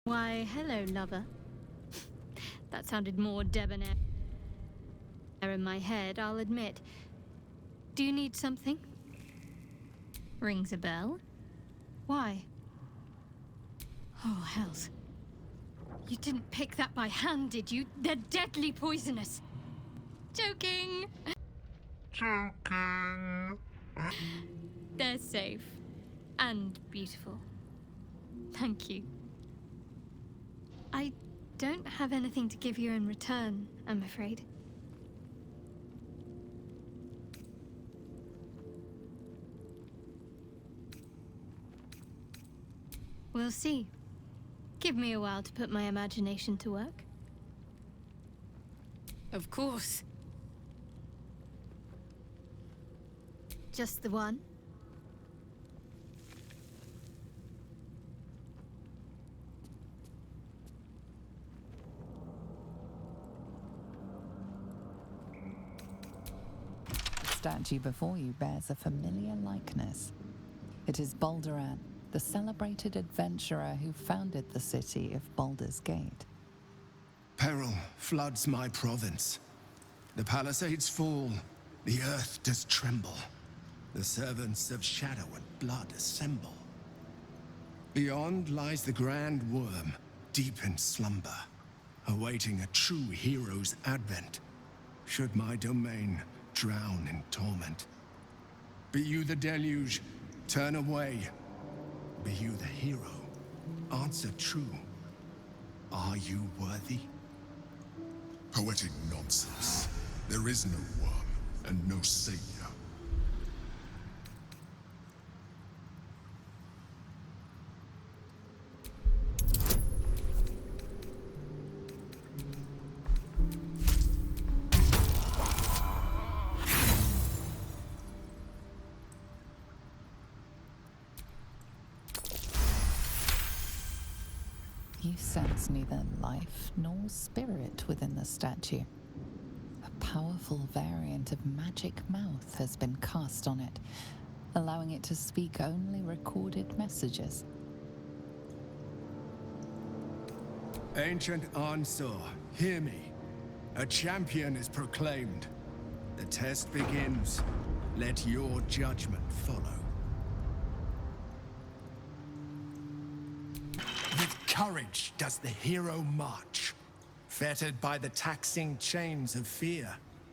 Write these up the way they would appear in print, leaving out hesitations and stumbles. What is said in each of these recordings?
Why, hello, lover. That sounded more debonair in my head, I'll admit. Do you need something? Rings a bell? Why? Oh, hells. You didn't pick that by hand, did you? They're deadly poisonous. Joking! Joking. They're safe. And beautiful. Thank you. I don't have anything to give you in return, I'm afraid. We'll see. Give me a while to put my imagination to work. Of course. Just the one? The statue before you bears a familiar likeness. It is Baldur, the celebrated adventurer who founded the city of Baldur's Gate. Peril floods my province. The palisades fall, the earth does tremble. The servants of shadow and blood assemble. Beyond lies the grand worm, deep in slumber, awaiting a true hero's advent, should my domain drown in torment. Be you the deluge, turn away. Be you the hero, answer true. Are you worthy? Poetic nonsense. There is no worm and no savior. You sense neither life nor spirit within the statue. A powerful variant of magic mouth has been cast on it, allowing it to speak only recorded messages. Ancient Ansar, hear me. A champion is proclaimed. The test begins. Let your judgment follow. With courage does the hero march. Fettered by the taxing chains of fear,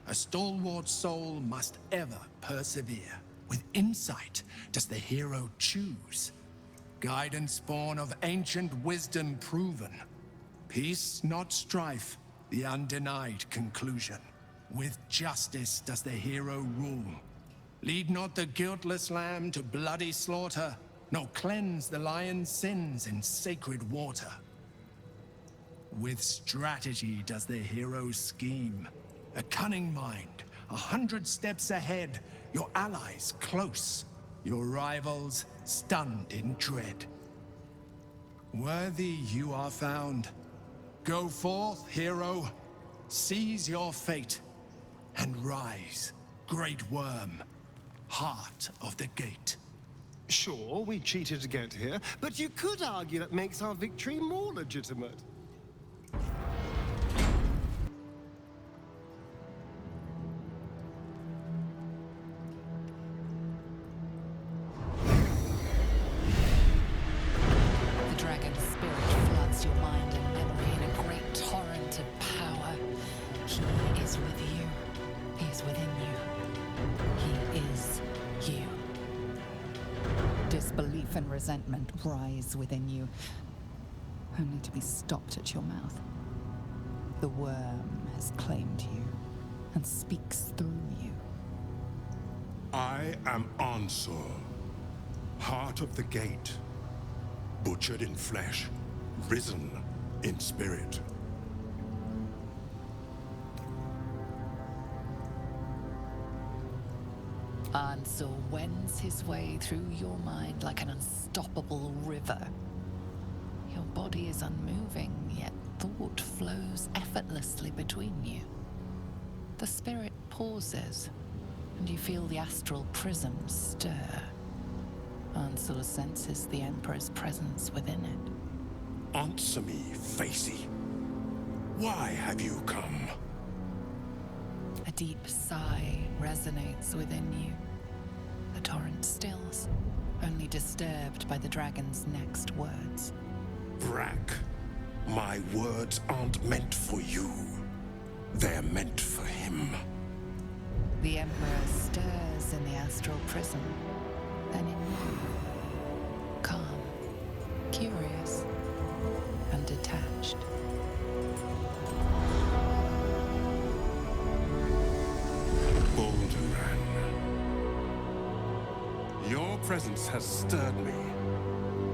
a stalwart soul must ever persevere. With insight does the hero choose. Guidance born of ancient wisdom proven. Peace, not strife, the undenied conclusion. With justice does the hero rule. Lead not the guiltless lamb to bloody slaughter, nor cleanse the lion's sins in sacred water. With strategy does the hero scheme. A cunning mind, 100 steps ahead, your allies close, your rivals stunned in dread. Worthy you are found. Go forth, hero, seize your fate, and rise, great worm, heart of the gate. Sure, we cheated to get here, but you could argue that makes our victory more legitimate. The dragon's spirit floods your mind and memory in a great torrent of power. He is with you. He is within you. He is you. Disbelief and resentment rise within you, only to be stopped at your mouth. The worm has claimed you and speaks through you. I am Ansar, heart of the gate, butchered in flesh, risen in spirit. Ansar wends his way through your mind like an unstoppable river. Your body is unmoving, yet thought flows effortlessly between you. The spirit pauses, and you feel the astral prism stir. Ansar senses the Emperor's presence within it. Answer me, Facey. Why have you come? A deep sigh resonates within you. The torrent stills, only disturbed by the dragon's next words. Brack, my words aren't meant for you. They're meant for him. The Emperor stirs in the astral prison, then in you. Calm, curious, and detached. Balduran. Your presence has stirred me,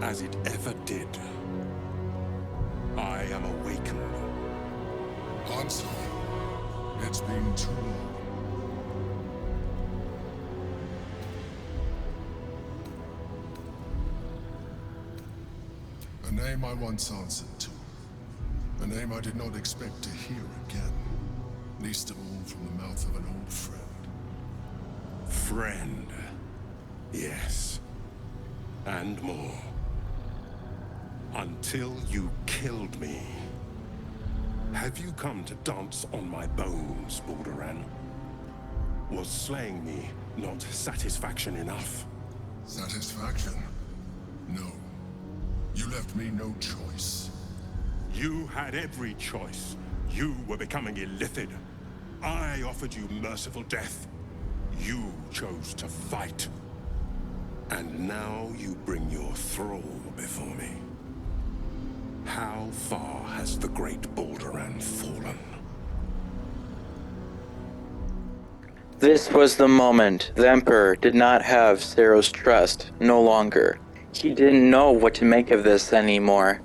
as it ever did. I am awakened. Answer. It's been too long. A name I once answered to. A name I did not expect to hear again. Least of all from the mouth of an old friend. Friend. Yes. And more. Until you killed me. Have you come to dance on my bones, Balduran? Was slaying me not satisfaction enough? Satisfaction? No. You left me no choice. You had every choice. You were becoming illithid. I offered you merciful death. You chose to fight. And now you bring your thrall before me. How far has the great Balduran fallen? This was the moment. The Emperor did not have Sero's trust, no longer. He didn't know what to make of this anymore.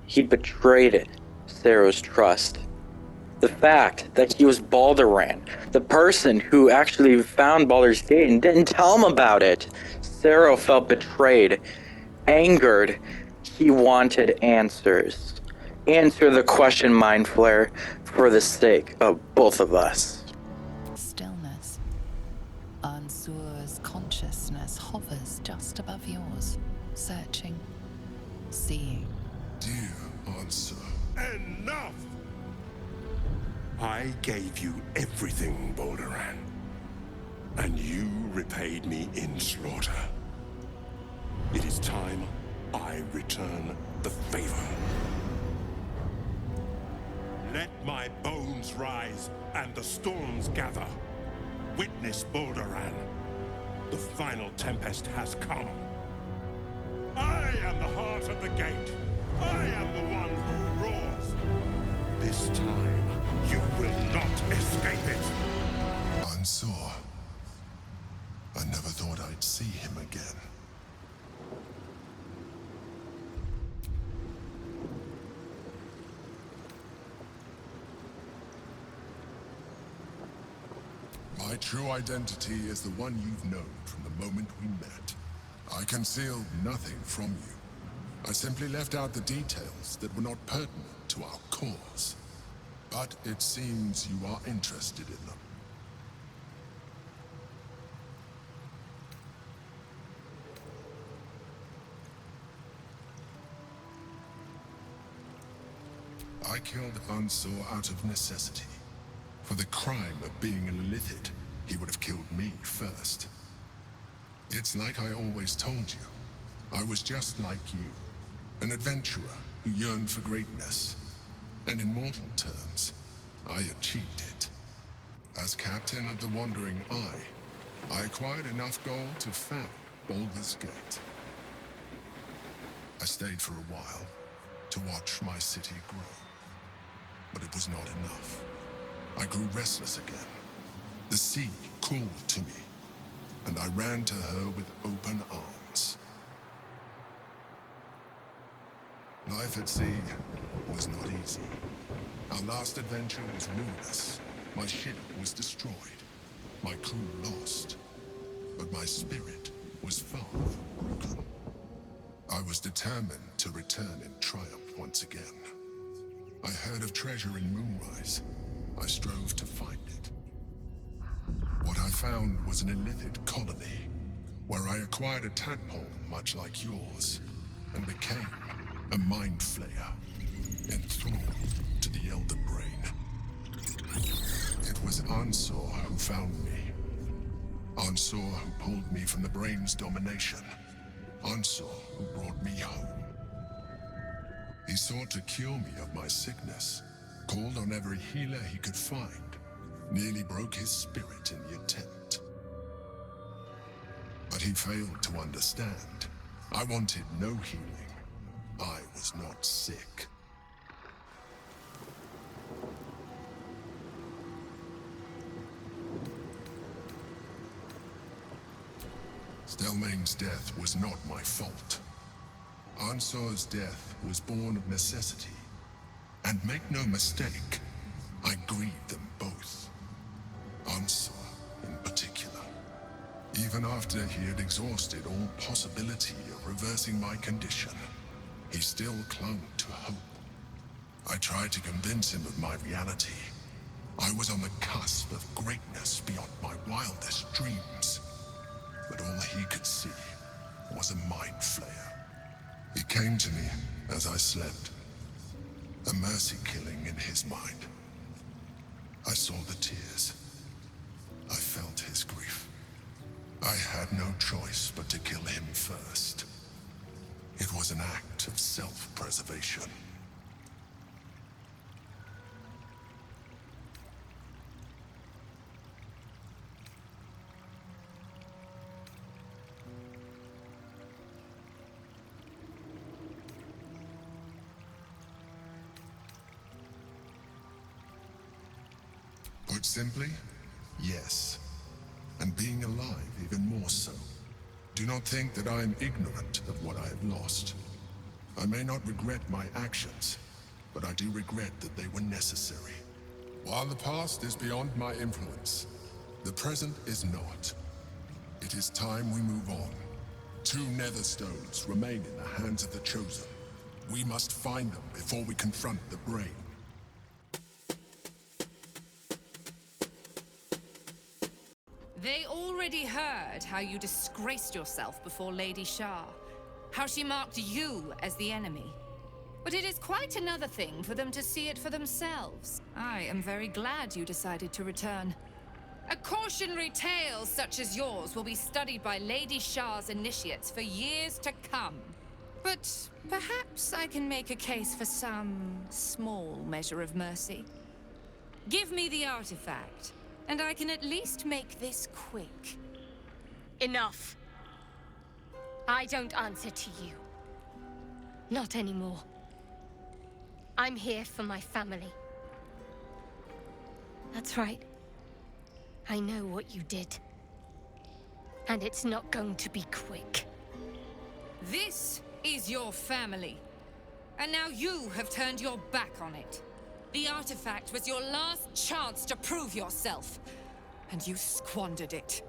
He betrayed Sero's trust. The fact that he was Balduran, the person who actually found Baldur's Gate and didn't tell him about it. Sero felt betrayed, angered. He wanted answers. Answer the question, Mind Flare, for the sake of both of us. Stillness. Ansur's consciousness hovers just above yours, searching, seeing. Dear Answer. Enough! I gave you everything, Balduran. And you repaid me in slaughter. It is time I return the favor. Let my bones rise and the storms gather. Witness Balduran. The final tempest has come. I am the heart of the gate. I am the one who roars. This time, you will not escape it. Answer. I never thought I'd see him again. My true identity is the one you've known from the moment we met. I concealed nothing from you. I simply left out the details that were not pertinent to our cause. But it seems you are interested in them. I killed Ansur out of necessity. For the crime of being an illithid, he would have killed me first. It's like I always told you. I was just like you. An adventurer who yearned for greatness. And in mortal terms, I achieved it. As captain of the Wandering Eye, I acquired enough gold to found Baldur's Gate. I stayed for a while to watch my city grow. But it was not enough. I grew restless again. The sea called to me, and I ran to her with open arms. Life at sea was not easy. Our last adventure was ruinous. My ship was destroyed. My crew lost. But my spirit was far from broken. I was determined to return in triumph once again. I heard of treasure in Moonrise. I strove to find it. What I found was an illithid colony, where I acquired a tadpole much like yours, and became a mind flayer, enthralled to the Elder Brain. It was Ansor who found me. Ansor who pulled me from the Brain's domination. Ansor who brought me home. He sought to cure me of my sickness, called on every healer he could find, nearly broke his spirit in the attempt. But he failed to understand. I wanted no healing. I was not sick. Stelmane's death was not my fault. Ansor's death was born of necessity. And make no mistake, I grieved them both. Ansor, in particular. Even after he had exhausted all possibility of reversing my condition, he still clung to hope. I tried to convince him of my reality. I was on the cusp of greatness beyond my wildest dreams. But all he could see was a mind flayer. He came to me as I slept. A mercy killing in his mind. I saw the tears. I felt his grief. I had no choice but to kill him first. It was an act of self-preservation. Put simply, yes. And being alive even more so. Do not think that I am ignorant of what I have lost. I may not regret my actions, but I do regret that they were necessary. While the past is beyond my influence, the present is not. It is time we move on. 2 netherstones remain in the hands of the Chosen. We must find them before we confront the Brain. They already heard how you disgraced yourself before Lady Shah, how she marked you as the enemy. But it is quite another thing for them to see it for themselves. I am very glad you decided to return. A cautionary tale such as yours will be studied by Lady Shah's initiates for years to come. But perhaps I can make a case for some small measure of mercy. Give me the artifact, and I can at least make this quick. Enough. I don't answer to you. Not anymore. I'm here for my family. That's right. I know what you did. And it's not going to be quick. This is your family. And now you have turned your back on it. The artifact was your last chance to prove yourself. And you squandered it.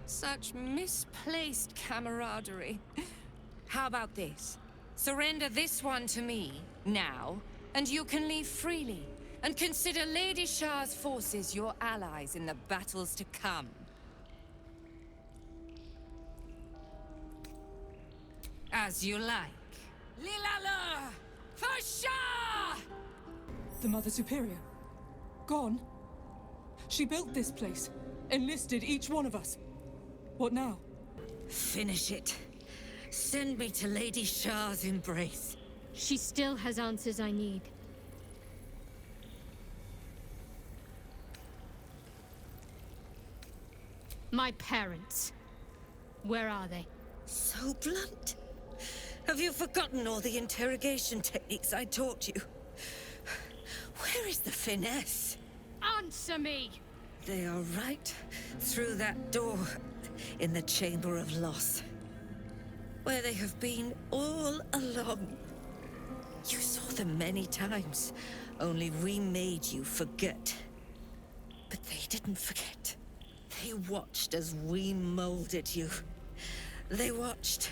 Such misplaced camaraderie. How about this? Surrender this one to me, now, and you can leave freely. And consider Lady Shah's forces your allies in the battles to come. As you like. Lilala! For Shah! The Mother Superior. Gone? She built this place. Enlisted each one of us. What now? Finish it. Send me to Lady Shah's embrace. She still has answers I need. My parents. Where are they? So blunt. Have you forgotten all the interrogation techniques I taught you? Where is the finesse? Answer me! They are right through that door in the Chamber of Loss. Where they have been all along. You saw them many times, only we made you forget. But they didn't forget. They watched as we molded you. They watched.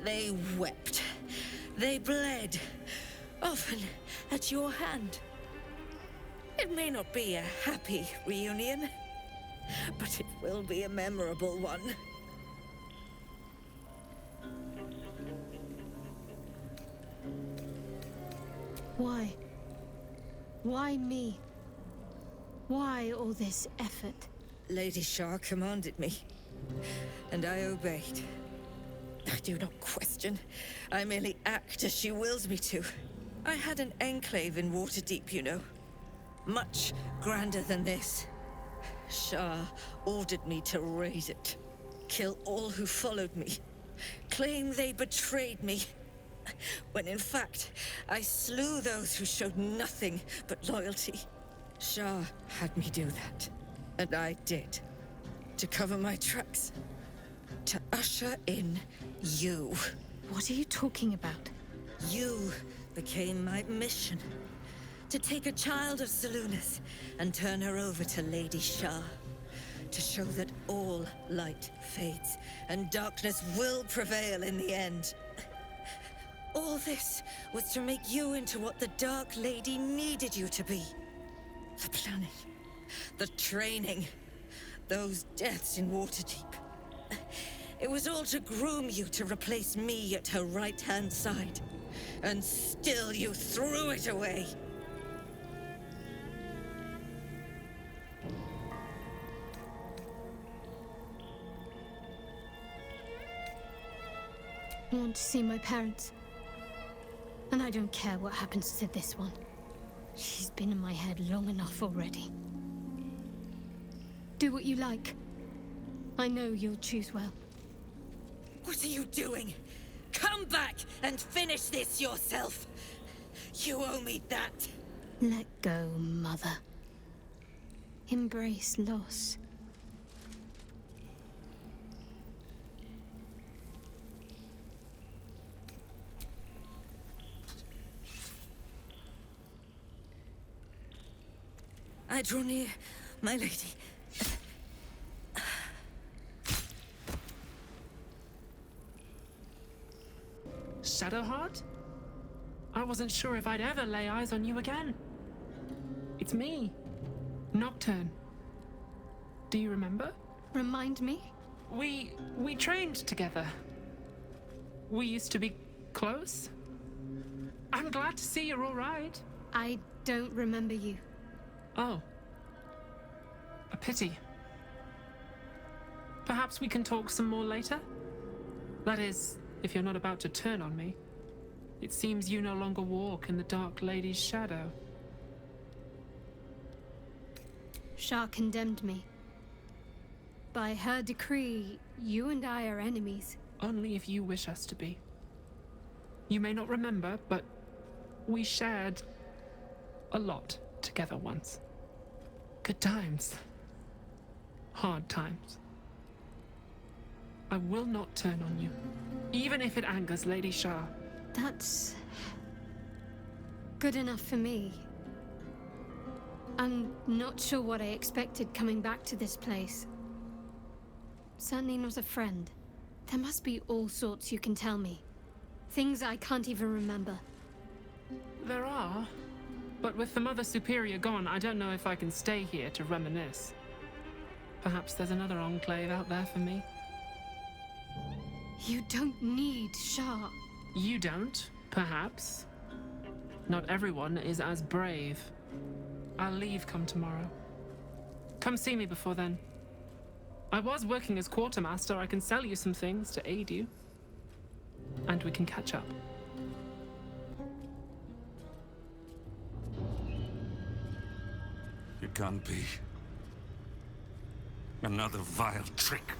They wept. They bled. Often at your hand. It may not be a happy reunion, but it will be a memorable one. Why? Why me? Why all this effort? Lady Shar commanded me, and I obeyed. I do not question. I merely act as she wills me to. I had an enclave in Waterdeep, you know. Much grander than this. Shar ordered me to raise it. Kill all who followed me. Claim they betrayed me. When in fact, I slew those who showed nothing but loyalty. Shar had me do that. And I did. To cover my tracks. To usher in you. What are you talking about? You became my mission. To take a child of Selûne's and turn her over to Lady Shar. To show that all light fades and darkness will prevail in the end. All this was to make you into what the Dark Lady needed you to be. The planning, the training, those deaths in Waterdeep. It was all to groom you to replace me at her right-hand side. And still you threw it away. I want to see my parents. And I don't care what happens to this one. She's been in my head long enough already. Do what you like. I know you'll choose well. What are you doing? Come back and finish this yourself. You owe me that. Let go, Mother. Embrace loss. I draw near, my lady. Shadowheart? I wasn't sure if I'd ever lay eyes on you again. It's me, Nocturne. Do you remember? Remind me? We trained together. We used to be close. I'm glad to see you're all right. I don't remember you. Oh. A pity. Perhaps we can talk some more later? That is, if you're not about to turn on me. It seems you no longer walk in the Dark Lady's shadow. Shar condemned me. By her decree, you and I are enemies. Only if you wish us to be. You may not remember, but we shared a lot together once. Good times. Hard times. I will not turn on you, even if it angers Lady Shar. That's good enough for me. I'm not sure what I expected coming back to this place. Certainly not a friend. There must be all sorts you can tell me. Things I can't even remember. There are, but with the Mother Superior gone, I don't know if I can stay here to reminisce. Perhaps there's another enclave out there for me. You don't need Shar. You don't, perhaps. Not everyone is as brave. I'll leave come tomorrow. Come see me before then. I was working as quartermaster. I can sell you some things to aid you. And we can catch up. It can't be. Another vile trick.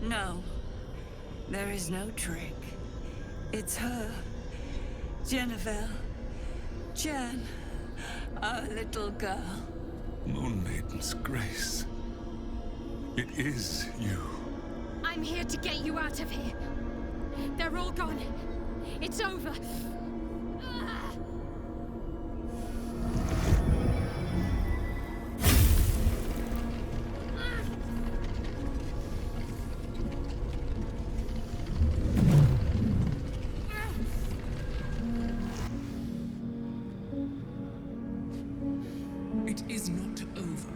No. There is no trick. It's her. Jennifer. Jen. Our little girl. Moon Maiden's grace. It is you. I'm here to get you out of here. They're all gone. It's over. It is not over.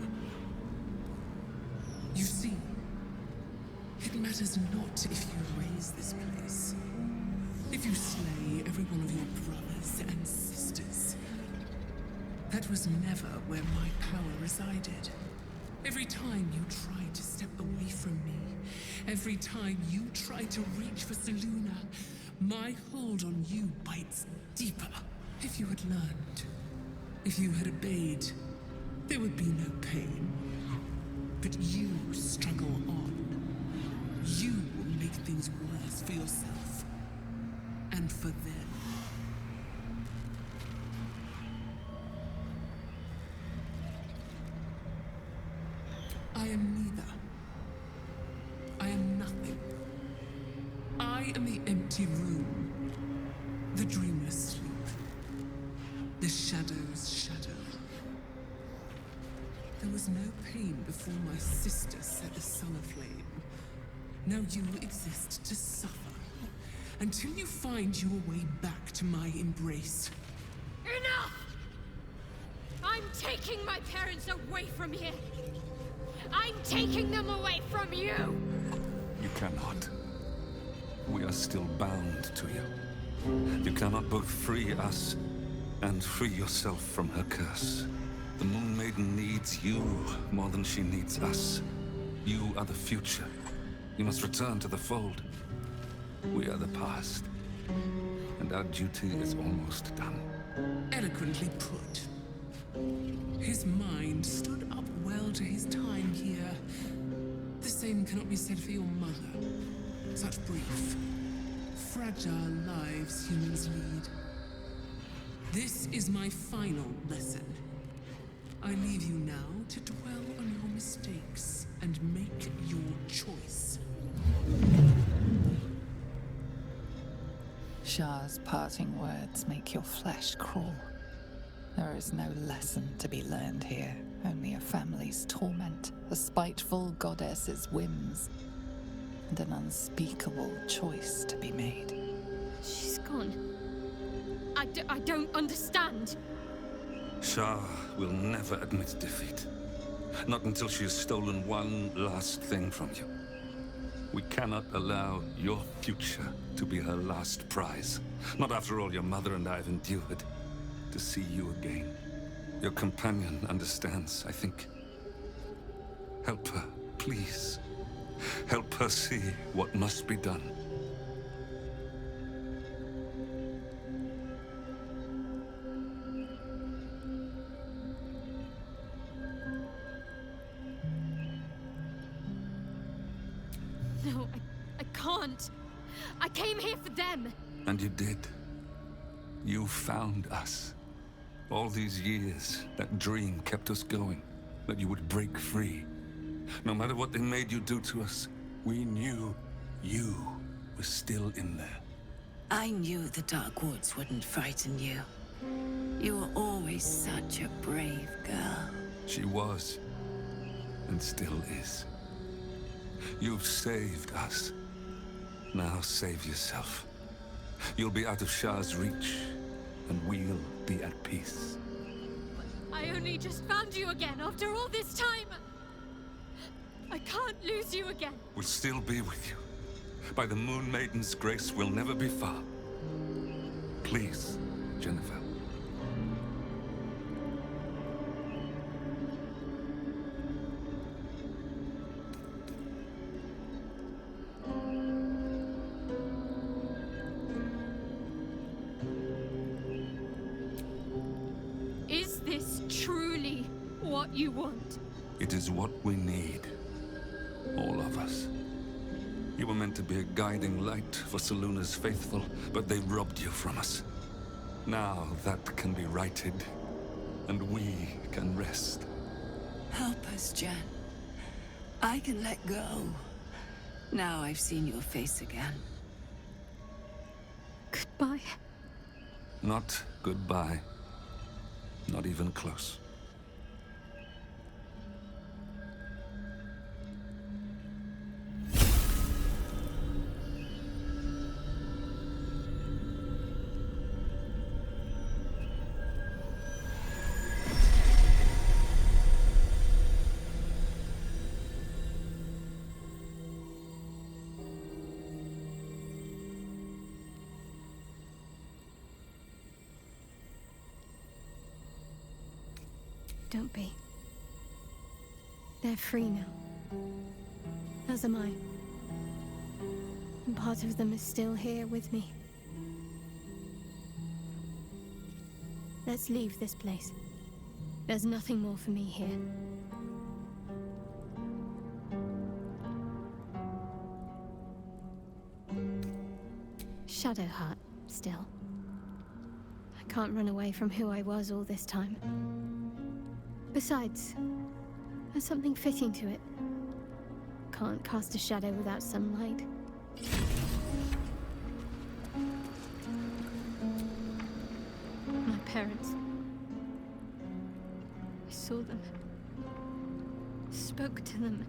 You see, it matters not if you raise this place. If you slay every one of your brothers and sisters. That was never where my power resided. Every time you tried to step away from me, every time you tried to reach for Selûne, my hold on you bites deeper. If you had learned, if you had obeyed, there would be no pain. But you struggle on. You will make things worse for yourself. And for them. I am neither. I am nothing. I am the empty room. The dreamless sleep. The shadow's shadow. There was no pain before my sister set the sun aflame. Now you exist to suffer. Until you find your way back to my embrace. Enough! I'm taking my parents away from here. I'm taking them away from you! You cannot. We are still bound to you. You cannot both free us and free yourself from her curse. The Moon Maiden needs you more than she needs us. You are the future. You must return to the fold. We are the past. And our duty is almost done. Eloquently put. His mind stood up well to his time here. The same cannot be said for your mother. Such brief, fragile lives humans lead. This is my final lesson. I leave you now to dwell on your mistakes and make your choice. Shah's parting words make your flesh crawl. There is no lesson to be learned here, only a family's torment, a spiteful goddess's whims, and an unspeakable choice to be made. She's gone. I don't understand. Shah will never admit defeat. Not until she has stolen one last thing from you. We cannot allow your future to be her last prize. Not after all your mother and I have endured. To see you again. Your companion understands, I think. Help her, please. Help her see what must be done. No, I can't. I came here for them. And you did. You found us. All these years, that dream kept us going. That you would break free. No matter what they made you do to us, we knew you were still in there. I knew the Dark Woods wouldn't frighten you. You were always such a brave girl. She was, and still is. You've saved us. Now save yourself. You'll be out of Shah's reach, and we'll be at peace. I only just found you again after all this time. I can't lose you again. We'll still be with you. By the Moon Maiden's grace, we'll never be far. Please, Jennifer. Is this truly what you want? It is what we need. All of us. You were meant to be a guiding light for Selûne's faithful, but they robbed you from us. Now that can be righted, and we can rest. Help us, Jen. I can let go. Now I've seen your face again. Goodbye. Not goodbye. Not even close. Don't be. They're free now. As am I. And part of them is still here with me. Let's leave this place. There's nothing more for me here. Shadowheart, still. I can't run away from who I was all this time. Besides, there's something fitting to it. Can't cast a shadow without some light. My parents. I saw them. Spoke to them.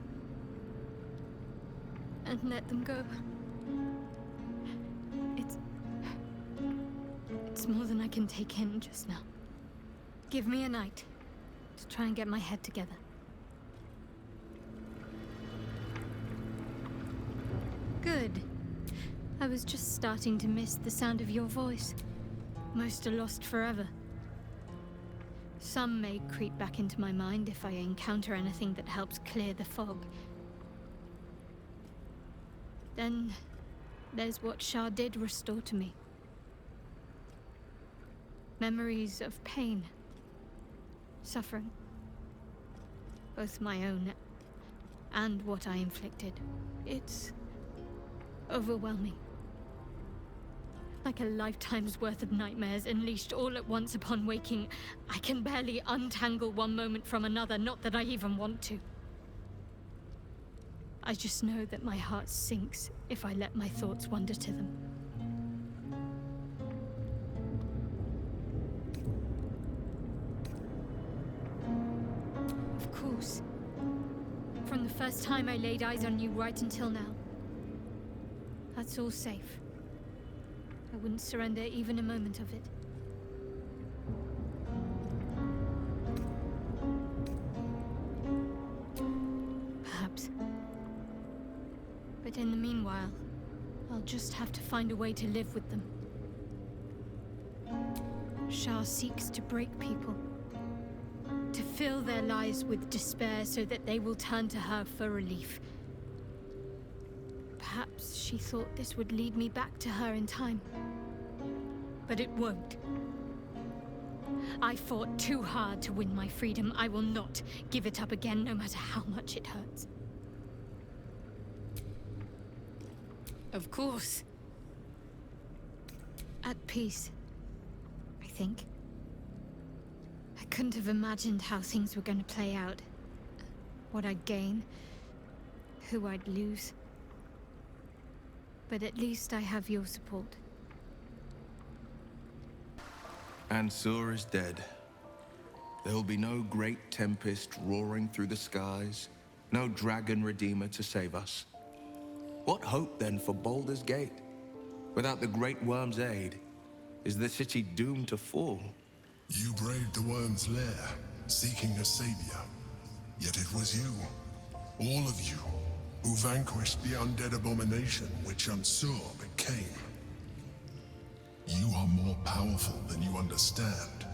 And let them go. It's more than I can take in just now. Give me a night to try and get my head together. Good. I was just starting to miss the sound of your voice. Most are lost forever. Some may creep back into my mind if I encounter anything that helps clear the fog. Then there's what Shah did restore to me. Memories of pain, suffering, both my own and what I inflicted. It's overwhelming. Like a lifetime's worth of nightmares unleashed all at once upon waking. I can barely untangle one moment from another, not that I even want to. I just know that my heart sinks if I let my thoughts wander to them. Of course. From the first time I laid eyes on you right until now. That's all safe. I wouldn't surrender even a moment of it. Perhaps. But in the meanwhile, I'll just have to find a way to live with them. Shah seeks to break people. To fill their lives with despair so that they will turn to her for relief. Perhaps she thought this would lead me back to her in time. But it won't. I fought too hard to win my freedom. I will not give it up again, no matter how much it hurts. Of course. At peace, I think. I couldn't have imagined how things were going to play out. What I'd gain, who I'd lose. But at least I have your support. Ansur is dead. There will be no great tempest roaring through the skies, no dragon redeemer to save us. What hope then for Baldur's Gate? Without the Great Worm's aid, is the city doomed to fall? You braved the Worm's lair, seeking a savior. Yet it was you, all of you, who vanquished the undead abomination which Ansur became. You are more powerful than you understand.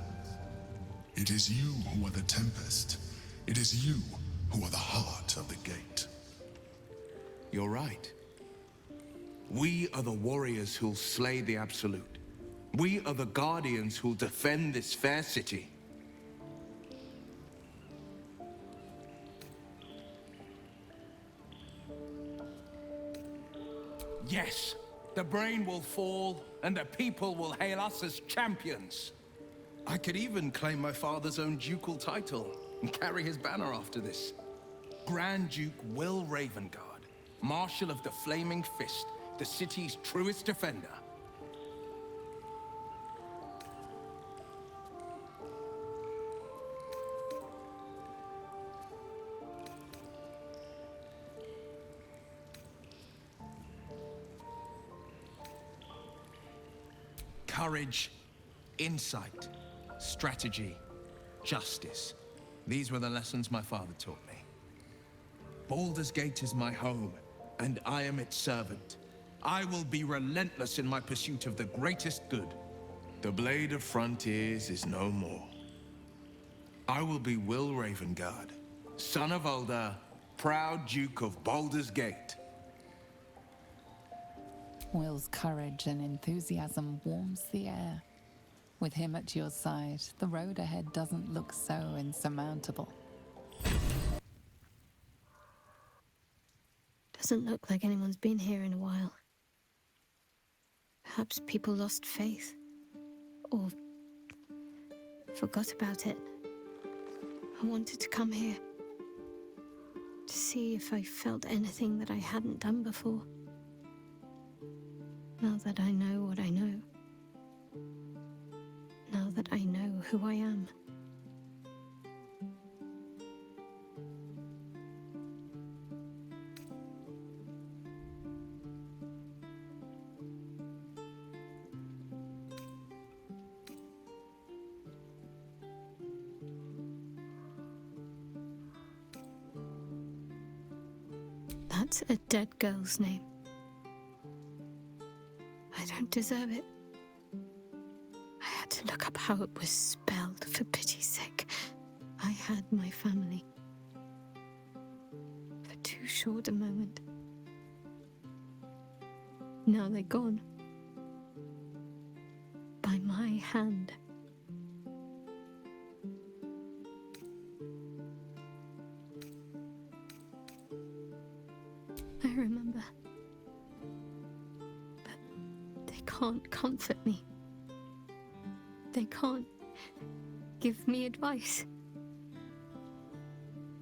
It is you who are the Tempest. It is you who are the heart of the gate. You're right. We are the warriors who'll slay the Absolute. We are the guardians who'll defend this fair city. Yes, the brain will fall, and the people will hail us as champions. I could even claim my father's own ducal title and carry his banner after this. Grand Duke Will Ravengard, Marshal of the Flaming Fist, the city's truest defender. Courage, insight, strategy, justice. These were the lessons my father taught me. Baldur's Gate is my home, and I am its servant. I will be relentless in my pursuit of the greatest good. The Blade of Frontiers is no more. I will be Will Ravengard, son of Ulder, proud Duke of Baldur's Gate. Will's courage and enthusiasm warms the air. With him at your side, the road ahead doesn't look so insurmountable. Doesn't look like anyone's been here in a while. Perhaps people lost faith. Or forgot about it. I wanted to come here. To see if I felt anything that I hadn't done before. Now that I know what I know. Now that I know who I am. That's a dead girl's name. I don't deserve it. I had to look up how it was spelled, for pity's sake. I had my family. For too short a moment. Now they're gone. By my hand. I remember. But they can't comfort me. They can't give me advice.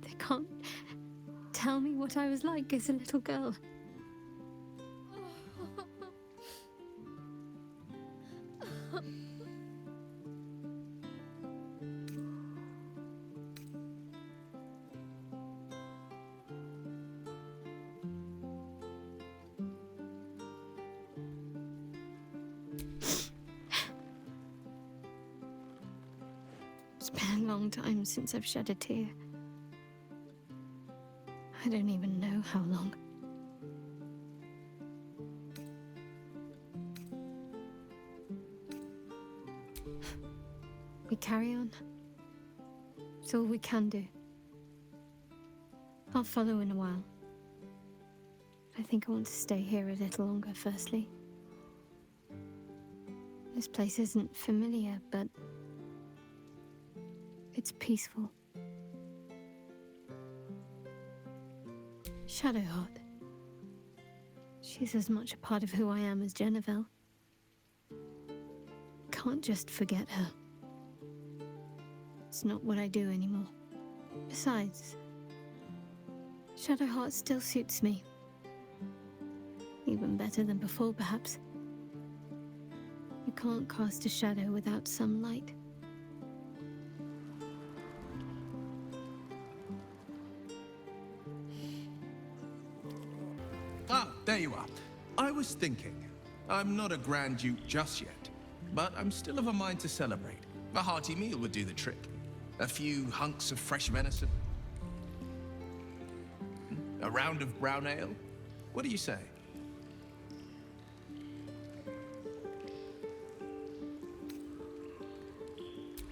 They can't tell me what I was like as a little girl. It's been a long time since I've shed a tear. I don't even know how long. We carry on. It's all we can do. I'll follow in a while. I think I want to stay here a little longer, firstly. This place isn't familiar, but it's peaceful. Shadowheart. She's as much a part of who I am as Jennifer. Can't just forget her. It's not what I do anymore. Besides, Shadowheart still suits me. Even better than before, perhaps. You can't cast a shadow without some light. Ah, there you are. I was thinking. I'm not a Grand Duke just yet, but I'm still of a mind to celebrate. A hearty meal would do the trick. A few hunks of fresh venison. A round of brown ale. What do you say?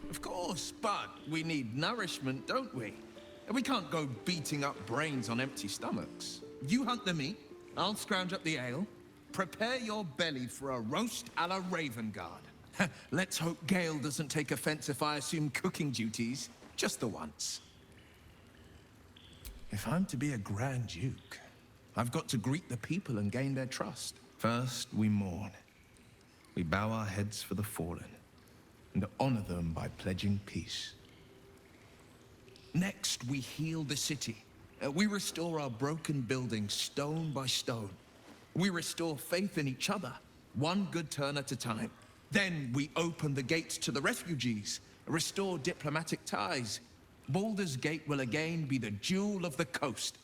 Of course, but we need nourishment, don't we? And we can't go beating up brains on empty stomachs. You hunt the meat, I'll scrounge up the ale. Prepare your belly for a roast a la Ravengard. Let's hope Gale doesn't take offense if I assume cooking duties, just the once. If I'm to be a Grand Duke, I've got to greet the people and gain their trust. First, we mourn. We bow our heads for the fallen, and honor them by pledging peace. Next, we heal the city. We restore our broken buildings stone by stone. We restore faith in each other, one good turn at a time. Then we open the gates to the refugees, restore diplomatic ties. Baldur's Gate will again be the jewel of the coast,